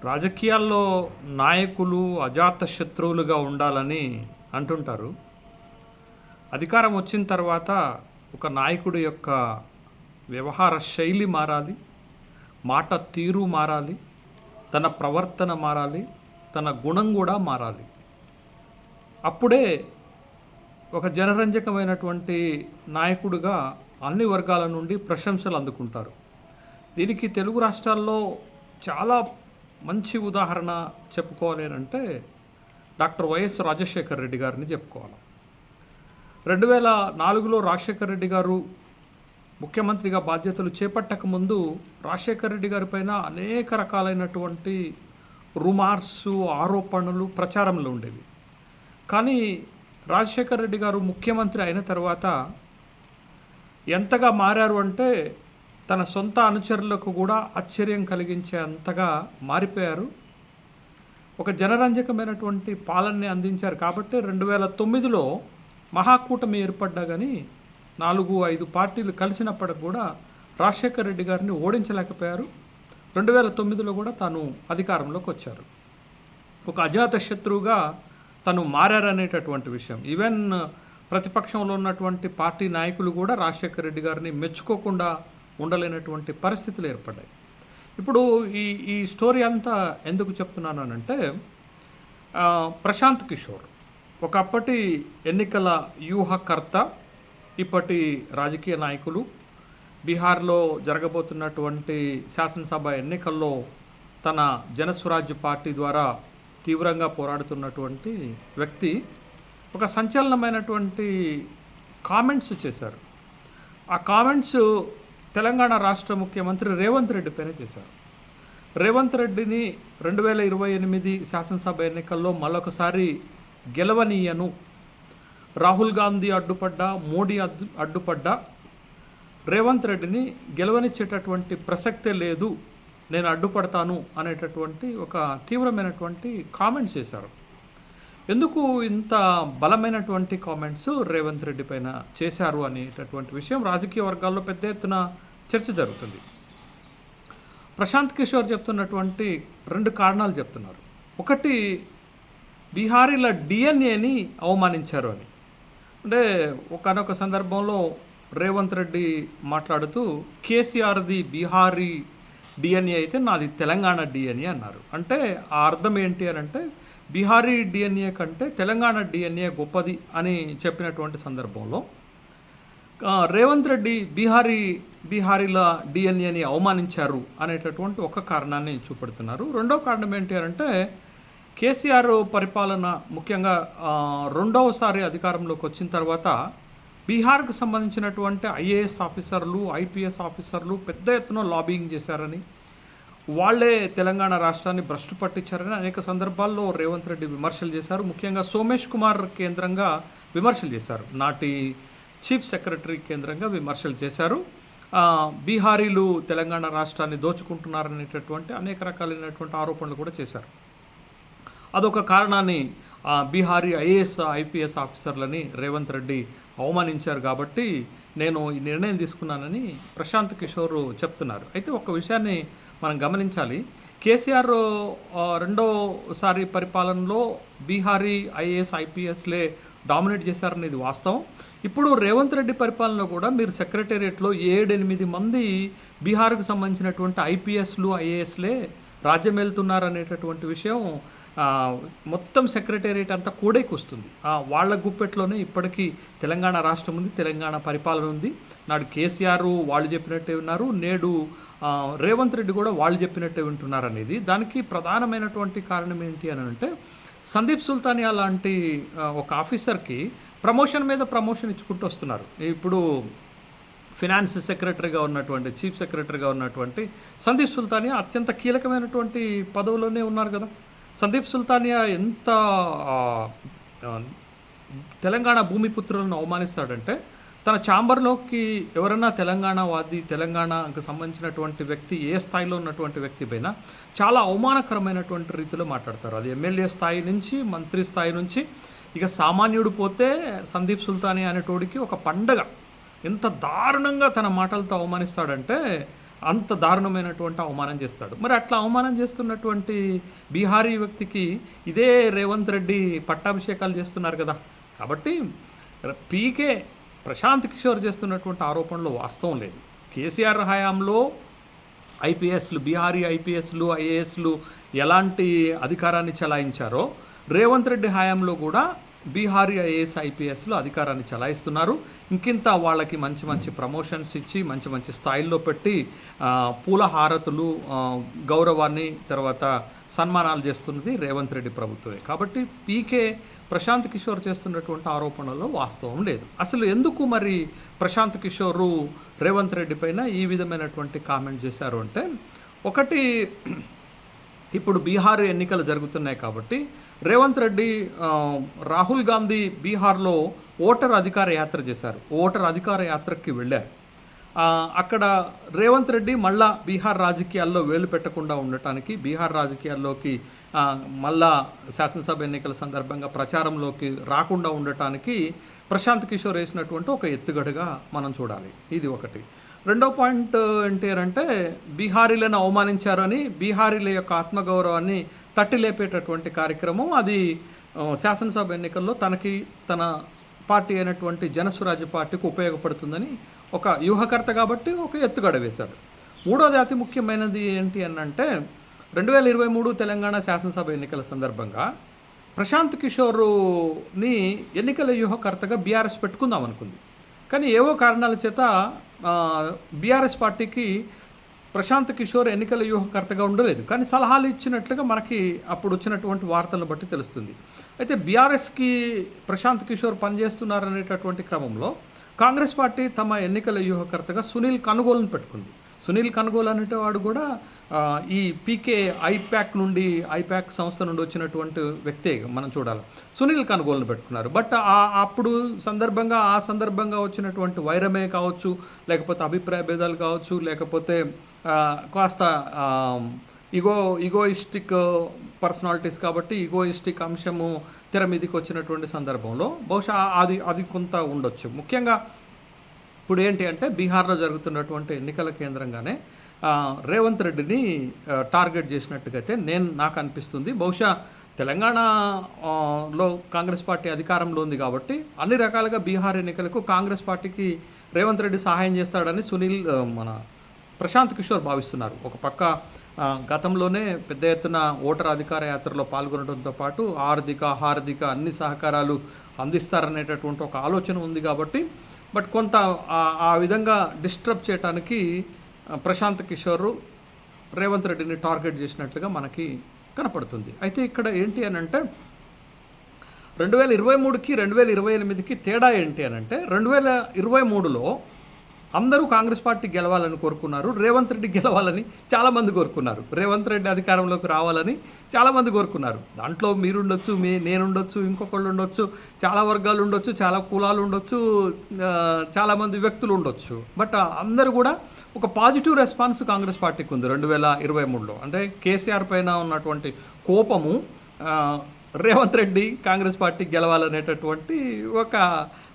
రాజకీయాల్లో నాయకులు అజాత శత్రువులుగా ఉండాలని అంటుంటారు. అధికారం వచ్చిన తర్వాత ఒక నాయకుడి యొక్క వ్యవహార శైలి మారాలి, మాట తీరు మారాలి, తన ప్రవర్తన మారాలి, తన గుణం కూడా మారాలి. అప్పుడే ఒక జనరంజకమైనటువంటి నాయకుడిగా అన్ని వర్గాల నుండి ప్రశంసలు అందుకుంటారు. దీనికి తెలుగు రాష్ట్రాల్లో చాలా మంచి ఉదాహరణ చెప్పుకోవాలి అంటే డాక్టర్ వైఎస్ రాజశేఖర్ రెడ్డి గారిని చెప్పుకోవాలి. 2004లో రాజశేఖర్ రెడ్డి గారు ముఖ్యమంత్రిగా బాధ్యతలు చేపట్టక ముందు రాజశేఖర్ రెడ్డి గారి పైన అనేక రకాలైనటువంటి రుమార్స్, ఆరోపణలు ప్రచారంలో ఉండేవి. కానీ రాజశేఖర్ రెడ్డి గారు ముఖ్యమంత్రి అయిన తర్వాత ఎంతగా మారారు అంటే తన సొంత అనుచరులకు కూడా ఆశ్చర్యం కలిగించే అంతగా మారిపోయారు. ఒక జనరంజకమైనటువంటి పాలనని అందించారు. కాబట్టి 2009లో మహాకూటమి ఏర్పడ్డా కానీ 4-5 పార్టీలు కలిసినప్పటికి కూడా రాజశేఖర్ రెడ్డి గారిని ఓడించలేకపోయారు. 2009లో కూడా తాను అధికారంలోకి వచ్చారు. ఒక అజాత శత్రువుగా తను మారారనేటటువంటి విషయం ఈవెన్ ప్రతిపక్షంలో ఉన్నటువంటి పార్టీ నాయకులు కూడా రాజశేఖర్ రెడ్డి గారిని మెచ్చుకోకుండా ఉండలేనటువంటి పరిస్థితులు ఏర్పడ్డాయి. ఇప్పుడు ఈ స్టోరీ అంతా ఎందుకు చెప్తున్నానంటే ప్రశాంత్ కిషోర్ ఒకప్పటి ఎన్నికల వ్యూహకర్త, ఇప్పటి రాజకీయ నాయకులు, బీహార్లో జరగబోతున్నటువంటి శాసనసభ ఎన్నికల్లో తన జనస్వరాజ్య పార్టీ ద్వారా తీవ్రంగా పోరాడుతున్నటువంటి వ్యక్తి ఒక సంచలనమైనటువంటి కామెంట్స్ చేశారు. ఆ కామెంట్స్ తెలంగాణ రాష్ట్ర ముఖ్యమంత్రి రేవంత్ రెడ్డి పైన చేశారు. రేవంత్ రెడ్డిని 2028 శాసనసభ ఎన్నికల్లో మరొకసారి గెలవనీయను, రాహుల్ గాంధీ అడ్డుపడ్డా, మోడీ అడ్డుపడ్డా రేవంత్ రెడ్డిని గెలవనిచ్చేటటువంటి ప్రసక్తే లేదు, నేను అడ్డుపడతాను అనేటటువంటి ఒక తీవ్రమైనటువంటి కామెంట్స్ చేశారు. ఎందుకు ఇంత బలమైనటువంటి కామెంట్స్ రేవంత్ రెడ్డి పైన చేశారు అనేటటువంటి విషయం రాజకీయ వర్గాల్లో పెద్ద ఎత్తున చర్చ జరుగుతుంది. ప్రశాంత్ కిషోర్ చెప్తున్నటువంటి 2 కారణాలు చెప్తున్నారు. ఒకటి, బీహారీల డిఎన్ఏని అవమానించారు అని. అంటే ఒకనొక సందర్భంలో రేవంత్ రెడ్డి మాట్లాడుతూ కేసీఆర్ది బీహారీ డిఎన్ఏ అయితే నాది తెలంగాణ డిఎన్ఏ అన్నారు. అంటే ఆ అర్థం ఏంటి అని అంటే బీహారీ డిఎన్ఏ కంటే తెలంగాణ డిఎన్ఏ గొప్పది అని చెప్పినటువంటి సందర్భంలో రేవంత్ రెడ్డి బీహారీల డిఎన్ఏని అవమానించారు అనేటటువంటి ఒక కారణాన్ని చూపెడుతున్నారు. రెండో కారణం ఏంటి అంటే కేసీఆర్ పరిపాలన ముఖ్యంగా రెండవసారి అధికారంలోకి వచ్చిన తర్వాత బీహార్కు సంబంధించినటువంటి ఐఏఎస్ ఆఫీసర్లు, ఐపీఎస్ ఆఫీసర్లు పెద్ద ఎత్తున లాబింగ్ చేశారని, వాళ్లే తెలంగాణ రాష్ట్రాన్ని భ్రష్టు పట్టించారని అనేక సందర్భాల్లో రేవంత్ రెడ్డి విమర్శలు చేశారు. ముఖ్యంగా సోమేష్ కుమార్ కేంద్రంగా విమర్శలు చేశారు. నాటి చీఫ్ సెక్రటరీ కేంద్రంగా విమర్శలు చేశారు. బీహారీలు తెలంగాణ రాష్ట్రాన్ని దోచుకుంటున్నారనేటటువంటి అనేక రకాలైనటువంటి ఆరోపణలు కూడా చేశారు. అదొక కారణాన్ని బీహారీ ఐఏఎస్, ఐపీఎస్ ఆఫీసర్లని రేవంత్ రెడ్డి అవమానించారు కాబట్టి నేను ఈ నిర్ణయం తీసుకున్నానని ప్రశాంత్ కిషోర్ చెప్తున్నారు. అయితే ఒక విషయాన్ని మనం గమనించాలి. కేసీఆర్ రెండోసారి పరిపాలనలో బీహారీ ఐఏఎస్, ఐపీఎస్లే డామినేట్ చేశారనేది వాస్తవం. ఇప్పుడు రేవంత్ రెడ్డి పరిపాలనలో కూడా మీరు సెక్రటేరియట్లో 7-8 మంది బీహార్కు సంబంధించినటువంటి ఐపీఎస్లు, ఐఏఎస్లే రాజ్యం వెళ్తున్నారనేటటువంటి విషయం మొత్తం సెక్రటేరియట్ అంతా కూడేకి వస్తుంది. వాళ్ళ గుప్పెట్లోనే ఇప్పటికీ తెలంగాణ రాష్ట్రం ఉంది, తెలంగాణ పరిపాలన ఉంది. నాడు కేసీఆర్ వాళ్ళు చెప్పినట్టే ఉన్నారు, నేడు రేవంత్ రెడ్డి కూడా వాళ్ళు చెప్పినట్టే వింటున్నారు అనేది. దానికి ప్రధానమైనటువంటి కారణం ఏంటి అని అంటే సందీప్ సుల్తానియా లాంటి ఒక ఆఫీసర్కి ప్రమోషన్ మీద ప్రమోషన్ ఇచ్చుకుంటూ వస్తున్నారు. ఇప్పుడు ఫినాన్స్ సెక్రటరీగా ఉన్నటువంటి, చీఫ్ సెక్రటరీగా ఉన్నటువంటి సందీప్ సుల్తానియా అత్యంత కీలకమైనటువంటి పదవిలోనే ఉన్నారు కదా. సందీప్ సుల్తానియా ఎంత తెలంగాణ భూమిపుత్రులను అవమానిస్తాడంటే తన ఛాంబర్లోకి ఎవరైనా తెలంగాణవాది, తెలంగాణకు సంబంధించినటువంటి వ్యక్తి ఏ స్థాయిలో ఉన్నటువంటి వ్యక్తి పైన చాలా అవమానకరమైనటువంటి రీతిలో మాట్లాడతారు. అది ఎమ్మెల్యే స్థాయి నుంచి, మంత్రి స్థాయి నుంచి, ఇక సామాన్యుడు పోతే సందీప్ సుల్తానియా అనేటోడికి ఒక పండగ. ఎంత దారుణంగా తన మాటలతో అవమానిస్తాడంటే అంత దారుణమైనటువంటి అవమానం చేస్తాడు. మరి అట్లా అవమానం చేస్తున్నటువంటి బీహారీ వ్యక్తికి ఇదే రేవంత్ రెడ్డి పట్టాభిషేకాలు చేస్తున్నారు కదా. కాబట్టి పీకే ప్రశాంత్ కిషోర్ చేస్తున్నటువంటి ఆరోపణలో వాస్తవం లేదు. కేసీఆర్ హయాంలో ఐపీఎస్లు, బీహారీ ఐపీఎస్లు, ఐఏఎస్లు ఎలాంటి అధికారాన్ని చలాయించారో రేవంత్ రెడ్డి హయాంలో కూడా బీహారీ ఐఏఎస్, ఐపీఎస్లు అధికారాన్ని చలాయిస్తున్నారు. ఇంకింత వాళ్ళకి మంచి మంచి ప్రమోషన్స్ ఇచ్చి మంచి మంచి స్థాయిల్లో పెట్టి పూల హారతులు, గౌరవాన్ని, తర్వాత సన్మానాలు చేస్తున్నది రేవంత్ రెడ్డి ప్రభుత్వమే. కాబట్టి పీకే ప్రశాంత్ కిషోర్ చేస్తున్నటువంటి ఆరోపణల్లో వాస్తవం లేదు. అసలు ఎందుకు మరి ప్రశాంత్ కిషోరు రేవంత్ రెడ్డి పైన ఈ విధమైనటువంటి కామెంట్ చేశారు అంటే, ఒకటి, ఇప్పుడు బీహార్ ఎన్నికలు జరుగుతున్నాయి కాబట్టి రేవంత్ రెడ్డి రాహుల్ గాంధీ బీహార్లో ఓటర్ అధికార యాత్ర చేశారు. ఓటర్ అధికార యాత్రకి వెళ్ళారు. అక్కడ రేవంత్ రెడ్డి మళ్ళా బీహార్ రాజకీయాల్లో వేలు పెట్టకుండా ఉండటానికి, బీహార్ రాజకీయాల్లోకి మళ్ళా శాసనసభ ఎన్నికల సందర్భంగా ప్రచారంలోకి రాకుండా ఉండటానికి ప్రశాంత్ కిషోర్ వేసినటువంటి ఒక ఎత్తుగడగా మనం చూడాలి. ఇది ఒకటి. రెండో పాయింట్ ఏంటి అంటే, బీహారీలను అవమానించారని బీహారీల యొక్క ఆత్మగౌరవాన్ని తట్టి లేపేటటువంటి కార్యక్రమం అది శాసనసభ ఎన్నికల్లో తన పార్టీ అయినటువంటి జనస్వరాజ్య పార్టీకి ఉపయోగపడుతుందని ఒక వ్యూహకర్త కాబట్టి ఒక ఎత్తుగడ వేశాడు. మూడోది అతి ముఖ్యమైనది ఏంటి అంటే, 2023 తెలంగాణ శాసనసభ ఎన్నికల సందర్భంగా ప్రశాంత్ కిషోర్ని ఎన్నికల వ్యూహకర్తగా బీఆర్ఎస్ పెట్టుకుందాం అనుకుంది. కానీ ఏవో కారణాల చేత బీఆర్ఎస్ పార్టీకి ప్రశాంత్ కిషోర్ ఎన్నికల వ్యూహకర్తగా ఉండలేదు. కానీ సలహాలు ఇచ్చినట్లుగా మనకి అప్పుడు వచ్చినటువంటి వార్తలను బట్టి తెలుస్తుంది. అయితే బీఆర్ఎస్కి ప్రశాంత్ కిషోర్ పనిచేస్తున్నారనేటటువంటి క్రమంలో కాంగ్రెస్ పార్టీ తమ ఎన్నికల వ్యూహకర్తగా సునీల్ కనుగోలును పెట్టుకుంది. సునీల్ కనుగోలు అనేటవాడు కూడా ఈ పీకే ఐప్యాక్ సంస్థ నుండి వచ్చినటువంటి వ్యక్తే మనం చూడాలి. సునీల్ కనుగోలును పెట్టుకున్నారు. బట్ అప్పుడు ఆ సందర్భంగా వచ్చినటువంటి వైరమే కావచ్చు, లేకపోతే అభిప్రాయ భేదాలు కావచ్చు, లేకపోతే కాస్త ఈగోయిస్టిక్ పర్సనాలిటీస్ కాబట్టి ఈగోయిస్టిక్ అంశము తెర మీదకి వచ్చినటువంటి సందర్భంలో బహుశా అది కొంత ఉండొచ్చు. ముఖ్యంగా ఇప్పుడు ఏంటి అంటే, బీహార్లో జరుగుతున్నటువంటి ఎన్నికల కేంద్రంగానే రేవంత్ రెడ్డిని టార్గెట్ చేసినట్టుగైతే నాకు అనిపిస్తుంది. బహుశా తెలంగాణలో కాంగ్రెస్ పార్టీ అధికారంలో ఉంది కాబట్టి అన్ని రకాలుగా బీహార్ ఎన్నికలకు కాంగ్రెస్ పార్టీకి రేవంత్ రెడ్డి సహాయం చేస్తాడని మన ప్రశాంత్ కిషోర్ భావిస్తున్నారు. ఒక పక్క గతంలోనే పెద్ద ఎత్తున ఓటర్ అధికార యాత్రలో పాల్గొనడంతో పాటు హార్దిక అన్ని సహకారాలు అందిస్తారనేటటువంటి ఒక ఆలోచన ఉంది కాబట్టి, బట్ కొంత ఆ విధంగా డిస్టర్బ్ చేయడానికి ప్రశాంత్ కిషోర్ రేవంత్ రెడ్డిని టార్గెట్ చేసినట్లుగా మనకి కనపడుతుంది. అయితే ఇక్కడ ఏంటి అని అంటే, 2023కి 2028కి తేడా ఏంటి అని అంటే, 2023లో అందరూ కాంగ్రెస్ పార్టీ గెలవాలని కోరుకున్నారు, రేవంత్ రెడ్డి గెలవాలని చాలామంది కోరుకున్నారు, రేవంత్ రెడ్డి అధికారంలోకి రావాలని చాలామంది కోరుకున్నారు. దాంట్లో మీరుండొచ్చు, నేనుండొచ్చు, ఇంకొకళ్ళు ఉండొచ్చు, చాలా వర్గాలు ఉండొచ్చు, చాలా కులాలు ఉండొచ్చు, చాలామంది వ్యక్తులు ఉండొచ్చు. బట్ అందరూ కూడా ఒక పాజిటివ్ రెస్పాన్స్ కాంగ్రెస్ పార్టీకి ఉంది 2023లో. అంటే కేసీఆర్ పైన ఉన్నటువంటి కోపము రేవంత్ రెడ్డి కాంగ్రెస్ పార్టీ గెలవాలనేటటువంటి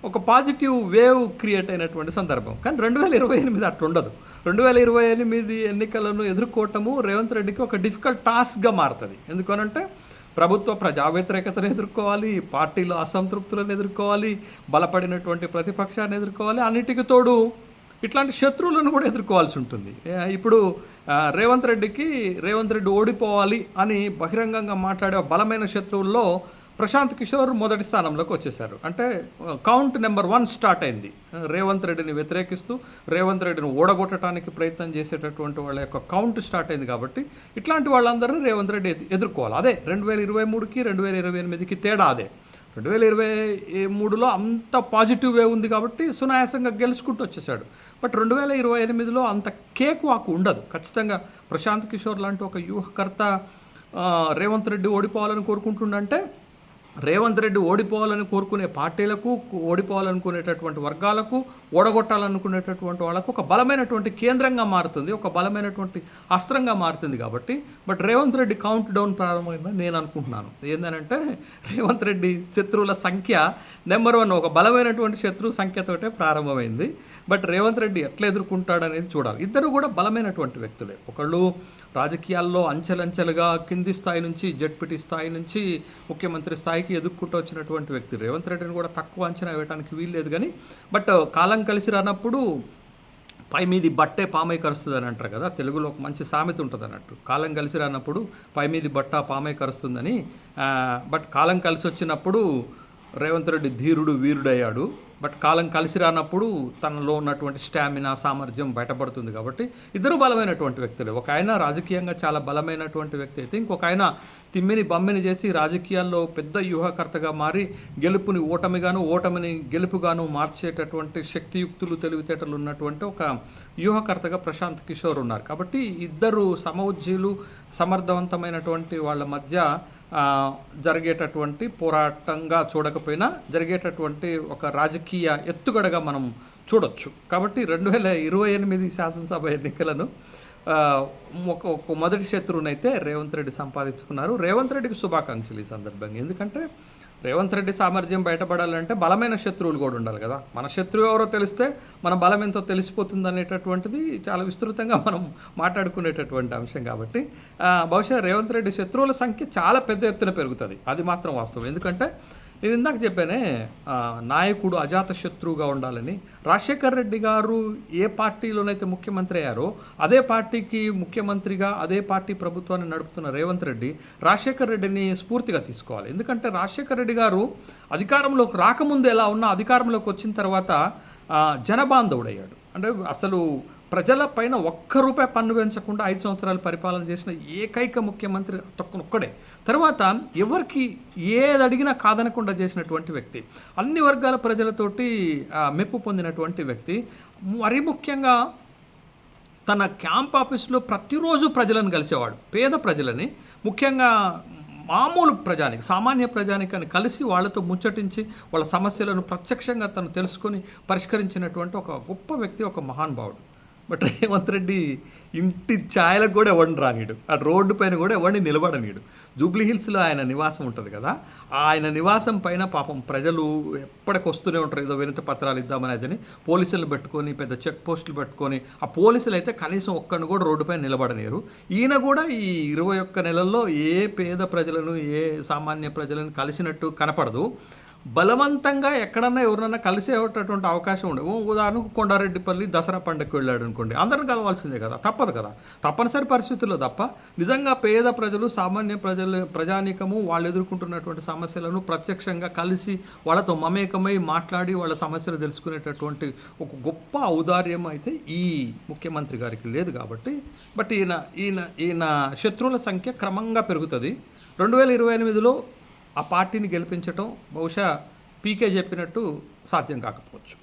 ఒక పాజిటివ్ వేవ్ క్రియేట్ అయినటువంటి సందర్భం. కానీ 2028 అట్లుండదు. 2028 ఎన్నికలను ఎదుర్కోవటము రేవంత్ రెడ్డికి ఒక డిఫికల్ట్ టాస్క్గా మారుతుంది. ఎందుకనంటే ప్రభుత్వ ప్రజా వ్యతిరేకతను ఎదుర్కోవాలి, పార్టీలో అసంతృప్తులను ఎదుర్కోవాలి, బలపడినటువంటి ప్రతిపక్షాన్ని ఎదుర్కోవాలి, అన్నిటికీ తోడు ఇట్లాంటి శత్రువులను కూడా ఎదుర్కోవాల్సి ఉంటుంది. ఇప్పుడు రేవంత్ రెడ్డి ఓడిపోవాలి అని బహిరంగంగా మాట్లాడే బలమైన శత్రువుల్లో ప్రశాంత్ కిషోర్ మొదటి స్థానంలోకి వచ్చేశారు. అంటే కౌంట్ నెంబర్ 1 స్టార్ట్ అయింది. రేవంత్ రెడ్డిని వ్యతిరేకిస్తూ రేవంత్ రెడ్డిని ఓడగొట్టడానికి ప్రయత్నం చేసేటటువంటి వాళ్ళ యొక్క కౌంట్ స్టార్ట్ అయింది. కాబట్టి ఇట్లాంటి వాళ్ళందరినీ రేవంత్ రెడ్డి ఎదుర్కోవాలి. అదే 2023కి 2028కి తేడా అదే. 2023లో అంత పాజిటివ్ వే ఉంది కాబట్టి సునాయాసంగా గెలుచుకుంటూ వచ్చేసాడు. బట్ 2028లో అంత కేక్ వాకు ఉండదు. ఖచ్చితంగా ప్రశాంత్ కిషోర్ లాంటి ఒక వ్యూహకర్త రేవంత్ రెడ్డి ఓడిపోవాలని కోరుకుంటుండంటే, రేవంత్ రెడ్డి ఓడిపోవాలని కోరుకునే పార్టీలకు, ఓడిపోవాలనుకునేటటువంటి వర్గాలకు, ఓడగొట్టాలనుకునేటటువంటి వాళ్ళకు ఒక బలమైనటువంటి కేంద్రంగా మారుతుంది, ఒక బలమైనటువంటి అస్త్రంగా మారుతుంది. కాబట్టి but Revanth Reddy count down ప్రారంభమైందని నేను అనుకుంటున్నాను. ఏంటంటే రేవంత్ రెడ్డి శత్రువుల సంఖ్య నెంబర్ 1 ఒక బలమైనటువంటి శత్రువు సంఖ్యతోటే ప్రారంభమైంది. బట్ రేవంత్ రెడ్డి ఎట్లా ఎదుర్కొంటాడనేది చూడాలి. ఇద్దరు కూడా బలమైనటువంటి వ్యక్తులే. ఒకళ్ళు రాజకీయాల్లో అంచెలంచెలుగా కింది స్థాయి నుంచి జడ్పీటీ స్థాయి నుంచి ముఖ్యమంత్రి స్థాయికి ఎదుర్కొంటూ వచ్చినటువంటి వ్యక్తి. రేవంత్ రెడ్డిని కూడా తక్కువ అంచనా వేయడానికి వీల్లేదు. కానీ బట్ కాలం కలిసి రానప్పుడు పై మీది బట్టే పామై కరుస్తుంది అని అంటారు కదా, తెలుగులో ఒక మంచి సామెత ఉంటుంది అన్నట్టు. కాలం కలిసి రానప్పుడు పై మీది బట్ట పామై కరుస్తుందని. బట్ కాలం కలిసి వచ్చినప్పుడు రేవంత్ రెడ్డి ధీరుడు వీరుడయ్యాడు. బట్ కాలం కలిసి రానప్పుడు తనలో ఉన్నటువంటి స్టామినా సామర్థ్యం బయటపడుతుంది. కాబట్టి ఇద్దరు బలమైనటువంటి వ్యక్తులే. ఒక ఆయన రాజకీయంగా చాలా బలమైనటువంటి వ్యక్తి అయితే, ఇంకొక ఆయన తిమ్మిని బమ్మిని చేసి రాజకీయాల్లో పెద్ద వ్యూహకర్తగా మారి గెలుపుని ఓటమిగాను ఓటమిని గెలుపుగాను మార్చేటటువంటి శక్తియుక్తులు తెలివితేటలు ఉన్నటువంటి ఒక వ్యూహకర్తగా ప్రశాంత్ కిషోర్ ఉన్నారు. కాబట్టి ఇద్దరు సమఉజ్జీలు సమర్థవంతమైనటువంటి వాళ్ళ మధ్య జరిగేటటువంటి పోరాటంగా చూడకపోయినా జరిగేటటువంటి ఒక రాజకీయ ఎత్తుగడగా మనం చూడొచ్చు. కాబట్టి 2028 శాసనసభ ఎన్నికలను ఒక మొదటి శత్రువునైతే రేవంత్ రెడ్డి సంపాదించుకున్నారు. రేవంత్ రెడ్డికి శుభాకాంక్షలు ఈ సందర్భంగా. ఎందుకంటే రేవంత్ రెడ్డి సామర్థ్యం బయటపడాలంటే బలమైన శత్రువులు కూడా ఉండాలి కదా. మన శత్రువు ఎవరో తెలిస్తే మన బలం ఎంతో తెలిసిపోతుంది అనేటటువంటిది చాలా విస్తృతంగా మనం మాట్లాడుకునేటటువంటి అంశం. కాబట్టి బహుశా రేవంత్ రెడ్డి శత్రువుల సంఖ్య చాలా పెద్ద ఎత్తున పెరుగుతుంది. అది మాత్రం వాస్తవం. ఎందుకంటే నేను ఇందాక చెప్పానే, నాయకుడు అజాత శత్రువుగా ఉండాలని. రాజశేఖర్ రెడ్డి గారు ఏ పార్టీలోనైతే ముఖ్యమంత్రి అయ్యారో అదే పార్టీకి ముఖ్యమంత్రిగా అదే పార్టీ ప్రభుత్వాన్ని నడుపుతున్న రేవంత్ రెడ్డి రాజశేఖర్ రెడ్డిని స్ఫూర్తిగా తీసుకోవాలి. ఎందుకంటే రాజశేఖర్ రెడ్డి గారు అధికారంలోకి రాకముందు ఎలా ఉన్నా అధికారంలోకి వచ్చిన తర్వాత జనబాంధవుడయ్యాడు. అంటే అసలు ప్రజల పైన ఒక్క రూపాయి పన్ను పెంచకుండా 5 సంవత్సరాలు పరిపాలన చేసిన ఏకైక ముఖ్యమంత్రి ఒక్కడే. తర్వాత ఎవరికి ఏది అడిగినా కాదనకుండా చేసినటువంటి వ్యక్తి, అన్ని వర్గాల ప్రజలతోటి మెప్పు పొందినటువంటి వ్యక్తి. మరీ ముఖ్యంగా తన క్యాంప్ ఆఫీస్లో ప్రతిరోజు ప్రజలను కలిసేవాడు. పేద ప్రజలని, ముఖ్యంగా మామూలు ప్రజానికి, సామాన్య ప్రజానికని కలిసి వాళ్ళతో ముచ్చటించి వాళ్ళ సమస్యలను ప్రత్యక్షంగా తను తెలుసుకొని పరిష్కరించినటువంటి ఒక గొప్ప వ్యక్తి, ఒక మహానుభావుడు. బట్ రేవంత్ రెడ్డి ఇంటి ఛాయలకు కూడా ఎవరిని రానీడు, ఆ రోడ్డు పైన కూడా ఎవరిని నిలబడనీడు. జూబ్లీ హిల్స్లో ఆయన నివాసం ఉంటుంది కదా, ఆయన నివాసం పైన పాపం ప్రజలు ఎప్పటికి వస్తూనే ఉంటారు. ఏదో వినతి పత్రాలు ఇద్దామని అదని పోలీసులు పెట్టుకొని పెద్ద చెక్ పోస్టులు పెట్టుకొని, ఆ పోలీసులు అయితే కనీసం ఒక్కడిని కూడా రోడ్డుపైన నిలబడలేరు. ఈయన కూడా ఈ 21 నెలల్లో ఏ పేద ప్రజలను ఏ సామాన్య ప్రజలను కలిసినట్టు కనపడదు. బలవంతంగా ఎక్కడన్నా ఎవరినన్నా కలిసేటటువంటి అవకాశం ఉండవు. ఉదాహరణకు కొండారెడ్డిపల్లి దసరా పండుగకి వెళ్ళాడు అనుకోండి, అందరిని కలవాల్సిందే కదా, తప్పదు కదా. తప్పనిసరి పరిస్థితుల్లో తప్ప నిజంగా పేద ప్రజలు, సామాన్య ప్రజానీకము వాళ్ళు ఎదుర్కొంటున్నటువంటి సమస్యలను ప్రత్యక్షంగా కలిసి వాళ్ళతో మమేకమై మాట్లాడి వాళ్ళ సమస్యలు తెలుసుకునేటటువంటి ఒక గొప్ప ఔదార్యం అయితే ఈ ముఖ్యమంత్రి గారికి లేదు. కాబట్టి బట్ ఈయన శత్రువుల సంఖ్య క్రమంగా పెరుగుతుంది. 2028లో ఆ పార్టీని గెలిపించటం బహుశా పీకే చెప్పినట్టు సాధ్యం కాకపోవచ్చు.